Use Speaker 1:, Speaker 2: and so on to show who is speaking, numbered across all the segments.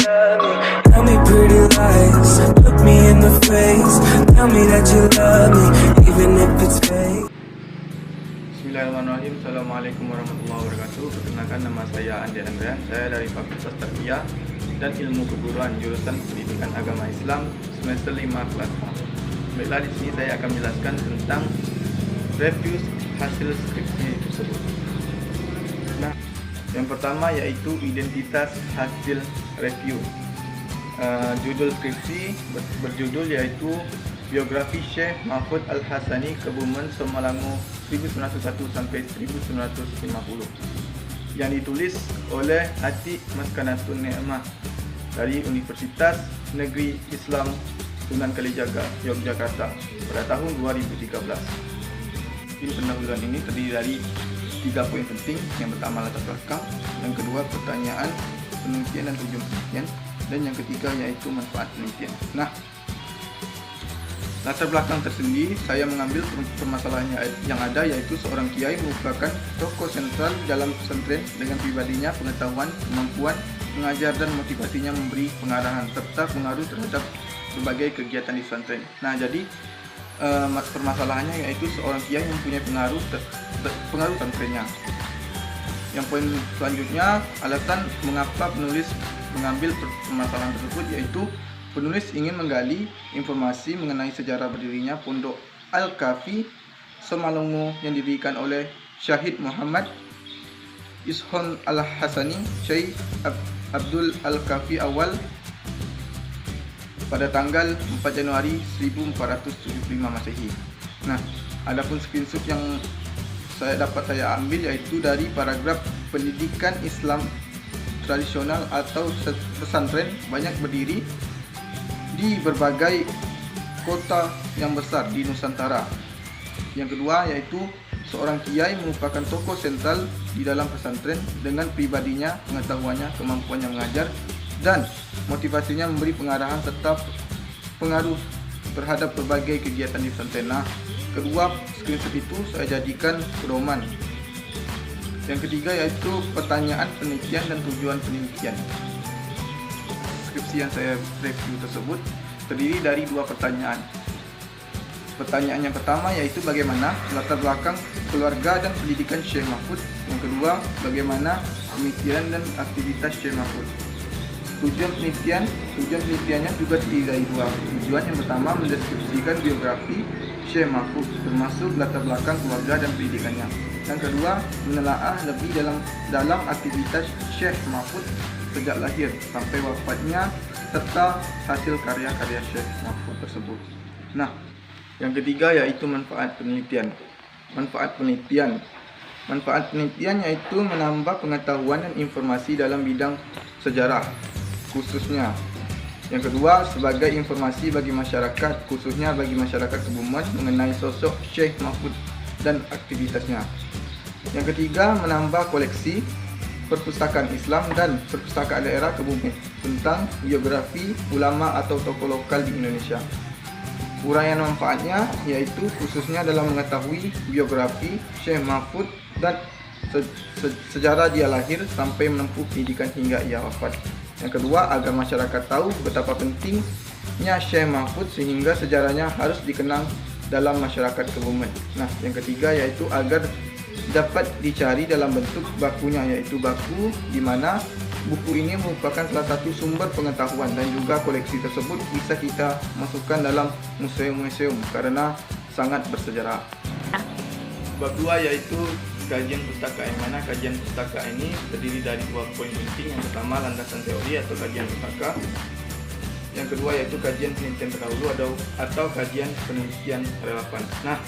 Speaker 1: love me. Tell me pretty lies, look me in the face. Tell me that you love me, even if it's fake.
Speaker 2: Bismillahirrahmanirrahim. Assalamualaikum warahmatullahi wabarakatuh. Perkenalkan, nama saya Andi Andrian. Saya dari Fakultas Tarbiyah dan Ilmu Keguruan jurusan Pendidikan Agama Islam semester 5 kelas 4. Baiklah, di sini saya akan menjelaskan tentang review hasil skripsi tersebut. Nah, yang pertama yaitu identitas hasil review. Judul skripsi berjudul yaitu Biografi Syekh Mahfud Al-Hasani Kebumen Somalangu 1901 sampai 1950 yang ditulis oleh Atik Maskanatun Ni'mah dari Universitas Negeri Islam Sunan Kalijaga, Yogyakarta pada tahun 2013. Pendahuluan ini terdiri dari 3 poin penting. Yang pertama, latar belakang, yang kedua, pertanyaan penelitian dan tujuan penelitian, dan yang ketiga yaitu manfaat penelitian. Nah, latar belakang tersendiri saya mengambil permasalahan yang ada, yaitu seorang kiai merupakan tokoh sentral dalam pesantren dengan pribadinya, pengetahuan, kemampuan mengajar dan motivasinya memberi pengarahan serta pengaruh terhadap berbagai kegiatan di pesantren. Nah, jadi permasalahannya yaitu seorang kiai yang punya pengaruh pesantrennya. Yang poin selanjutnya, alasan mengapa penulis mengambil permasalahan tersebut, yaitu penulis ingin menggali informasi mengenai sejarah berdirinya Pondok Al-Kafi Somalangu yang didirikan oleh Syahid Muhammad Ishon Al-Hasani Syekh Abdul Al-Kafi awal pada tanggal 4 Januari 1475 Masehi. Nah, adapun screenshot yang saya ambil yaitu dari paragraf pendidikan Islam tradisional atau pesantren banyak berdiri di berbagai kota yang besar di Nusantara. Yang kedua yaitu seorang kiai merupakan tokoh sentral di dalam pesantren dengan pribadinya, pengetahuannya, kemampuannya mengajar dan motivasinya memberi pengarahan serta pengaruh terhadap berbagai kegiatan di pesantren. Nah, kedua screenshot itu saya jadikan pedoman. Yang ketiga yaitu pertanyaan penelitian dan tujuan penelitian. Skripsi yang saya review tersebut terdiri dari 2 pertanyaan. Pertanyaan yang pertama yaitu bagaimana latar belakang keluarga dan pendidikan Syekh Mahfud. Yang kedua, bagaimana pemikiran dan aktivitas Syekh Mahfud. Tujuan penelitiannya juga terdiri dari 2 tujuan. Yang pertama, mendeskripsikan biografi Syekh Mahfud termasuk latar belakang keluarga dan pendidikannya. Yang kedua, menelaah lebih dalam aktivitas Syekh Mahfud sejak lahir sampai wafatnya serta hasil karya-karya Syekh Mahfud tersebut. Nah, yang ketiga yaitu manfaat penelitian. Manfaat penelitian yaitu menambah pengetahuan dan informasi dalam bidang sejarah khususnya. Yang kedua, sebagai informasi bagi masyarakat, khususnya bagi masyarakat Kebumen mengenai sosok Syekh Mahfud dan aktivitasnya. Yang ketiga, menambah koleksi perpustakaan Islam dan perpustakaan daerah Kebumen tentang biografi ulama atau tokoh lokal di Indonesia. Uraian manfaatnya yaitu khususnya dalam mengetahui biografi Syekh Mahfud dan sejarah dia lahir sampai menempuh pendidikan hingga ia wafat. Yang kedua, agar masyarakat tahu betapa pentingnya Syekh Mahfud sehingga sejarahnya harus dikenang dalam masyarakat Kebumen. Nah, yang ketiga yaitu agar dapat dicari dalam bentuk bakunya, yaitu baku di mana buku ini merupakan salah satu sumber pengetahuan dan juga koleksi tersebut bisa kita masukkan dalam museum-museum karena sangat bersejarah. Bab 2 yaitu kajian pustaka, yang mana kajian pustaka ini terdiri dari 2 poin penting. Yang pertama, landasan teori atau kajian pustaka. Yang kedua yaitu kajian penelitian terdahulu atau kajian penelitian relevan. Nah,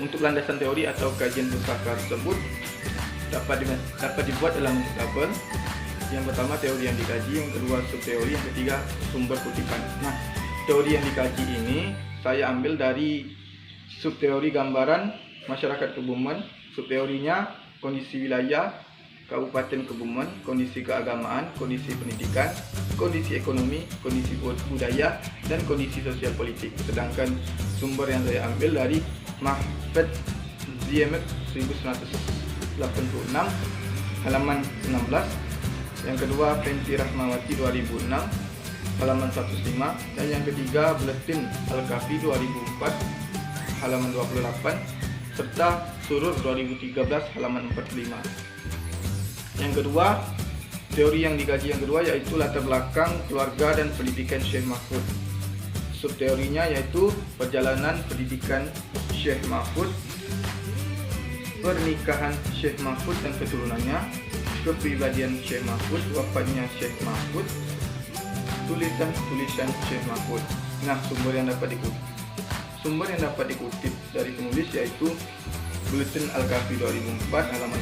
Speaker 2: untuk landasan teori atau kajian pustaka tersebut dapat dibuat dalam bentuk tabel. Yang pertama, teori yang dikaji, yang kedua subteori, yang ketiga sumber kutipan. Nah, teori yang dikaji ini saya ambil dari subteori gambaran masyarakat Kebumen. Subteorinya kondisi wilayah Kabupaten Kebumen, kondisi keagamaan, kondisi pendidikan, kondisi ekonomi, kondisi budaya, dan kondisi sosial politik. Sedangkan sumber yang saya ambil dari Mahfud ZMF 1986 halaman 16 Yang kedua Fenty Rahmawati 2006 halaman 105, dan yang ketiga Buletin Al-Kafi 2004 halaman 28 serta Surur 2013 halaman 45. Yang kedua, teori yang dikaji yang kedua yaitu latar belakang keluarga dan pendidikan Syekh Mahfud. Subteorinya yaitu perjalanan pendidikan Syekh Mahfud, pernikahan Syekh Mahfud dan keturunannya, kepribadian Syekh Mahfud, wafatnya Syekh Mahfud, tulisan-tulisan Syekh Mahfud. Nah, sumber yang dapat dikutip dari penulis yaitu Buletin Al-Kafi 2004 halaman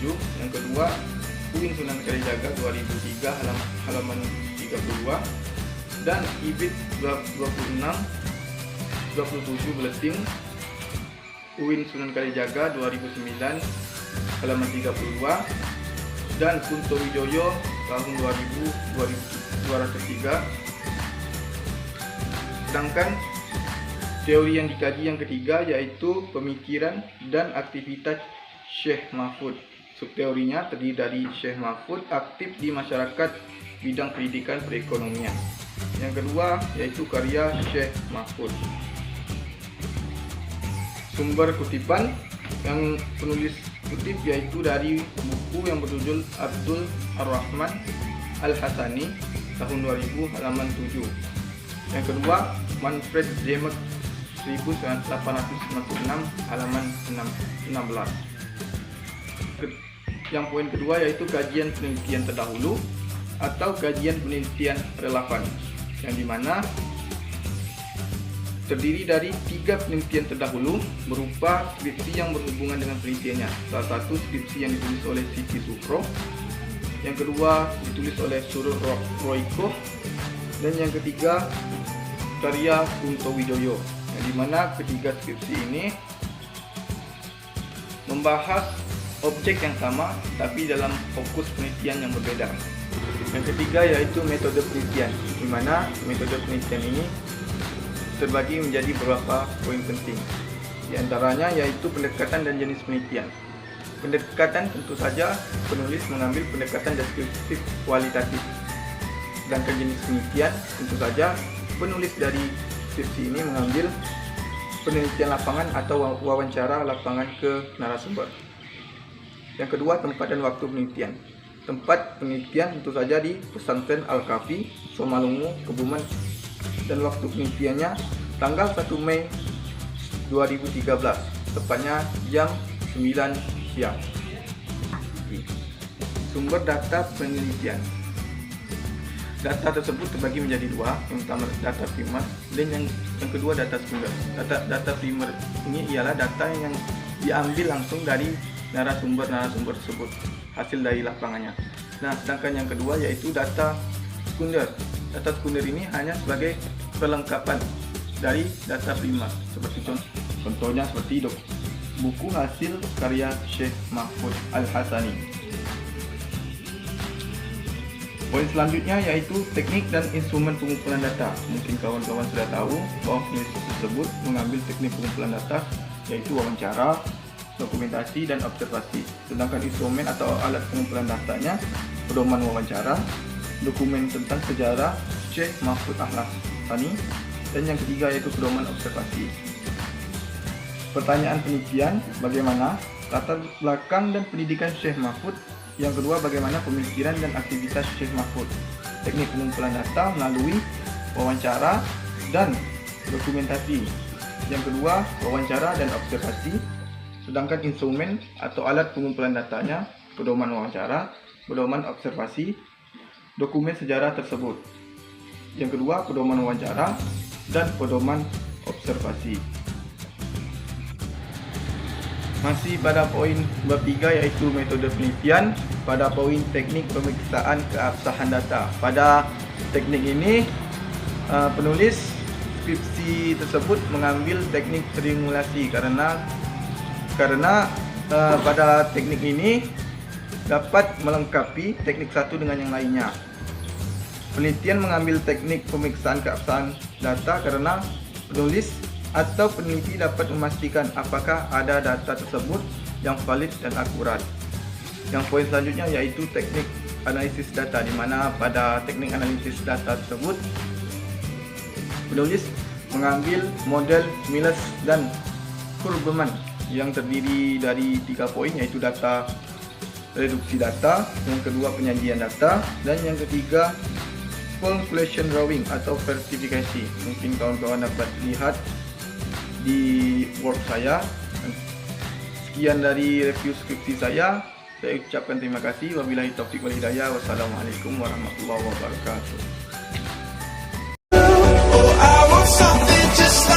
Speaker 2: 27, yang kedua UIN Sunan Kalijaga 2003 halaman 32, dan IBIT 27 Buletin UIN Sunan Kalijaga 2009 halaman 32, dan Kunto Wijoyo tahun 2203. Sedangkan teori yang dikaji yang ketiga yaitu pemikiran dan aktivitas Syekh Mahfud. Subteorinya terdiri dari Syekh Mahfud aktif di masyarakat bidang pendidikan perekonomian. Yang kedua yaitu karya Syekh Mahfud. Sumber kutipan yang penulis kutip yaitu dari buku yang berjudul Abdul Ar-Rahman Al-Hasani tahun 2000 halaman 7. Yang kedua Manfred Zemek 1896 halaman 16. Yang poin kedua yaitu kajian penelitian terdahulu atau kajian penelitian relevan, yang dimana terdiri dari 3 penelitian terdahulu berupa skripsi yang berhubungan dengan penelitiannya. Salah satu skripsi yang ditulis oleh Siti Sufro, yang kedua ditulis oleh Surur Royko, dan yang ketiga karya Kunto Wijoyo, yang dimana ketiga skripsi ini membahas objek yang sama tapi dalam fokus penelitian yang berbeda. Yang ketiga yaitu metode penelitian, di mana metode penelitian ini terbagi menjadi beberapa poin penting. Di antaranya yaitu pendekatan dan jenis penelitian. Pendekatan tentu saja penulis mengambil pendekatan deskriptif kualitatif. Sedangkan jenis penelitian tentu saja penulis dari skripsi ini mengambil penelitian lapangan atau wawancara lapangan ke narasumber. Yang kedua, tempat dan waktu penelitian. Tempat penelitian tentu saja di Pesantren Al-Kafi, Somalungu, Kebumen, dan waktu penelitiannya tanggal 1 Mei 2013, tepatnya jam 9 siang. Sumber data penelitian. Data tersebut terbagi menjadi 2, yang pertama data primer dan yang kedua data sekunder. Data primer ini ialah data yang diambil langsung dari narasumber tersebut, hasil dari lapangannya. Nah, sedangkan yang kedua yaitu data sekunder. Data sekunder ini hanya sebagai perlengkapan dari data primer, seperti contohnya seperti buku hasil karya Syekh Mahfud Al-Hasani. Poin selanjutnya yaitu teknik dan instrumen pengumpulan data. Mungkin kawan-kawan sudah tahu bahwa penulis tersebut mengambil teknik pengumpulan data yaitu wawancara, dokumentasi, dan observasi. Sedangkan instrumen atau alat pengumpulan datanya pedoman wawancara, dokumen tentang sejarah Syekh Mahfud Al-Hasani, dan yang ketiga yaitu pedoman observasi. Pertanyaan penelitian, bagaimana latar belakang dan pendidikan Syekh Mahfud. Yang kedua, bagaimana pemikiran dan aktivitas Syekh Mahfud. Teknik pengumpulan data melalui wawancara dan dokumentasi. Yang kedua, wawancara dan observasi. Sedangkan instrumen atau alat pengumpulan datanya pedoman wawancara, pedoman observasi, dokumen sejarah tersebut. Yang kedua, pedoman wawancara dan pedoman observasi. Masih pada poin bab 3 yaitu metode penelitian. Pada poin teknik pemeriksaan keabsahan data. Pada teknik ini penulis skripsi tersebut mengambil teknik trimulasi karena pada teknik ini dapat melengkapi teknik satu dengan yang lainnya. Penelitian mengambil teknik pemeriksaan keabsahan data karena penulis atau peneliti dapat memastikan apakah ada data tersebut yang valid dan akurat. Yang poin selanjutnya yaitu teknik analisis data, di mana pada teknik analisis data tersebut penulis mengambil model Miles dan Kurbman yang terdiri dari 3 poin, yaitu data, reduksi data, yang kedua penyajian data, dan yang ketiga conclusion drawing atau verifikasi. Mungkin kawan-kawan dapat lihat di Word saya. Sekian dari review skripsi saya. Saya ucapkan terima kasih. Wabillahi taufiq wal hidayah. Wassalamualaikum warahmatullahi wabarakatuh.
Speaker 3: Oh, I want something just like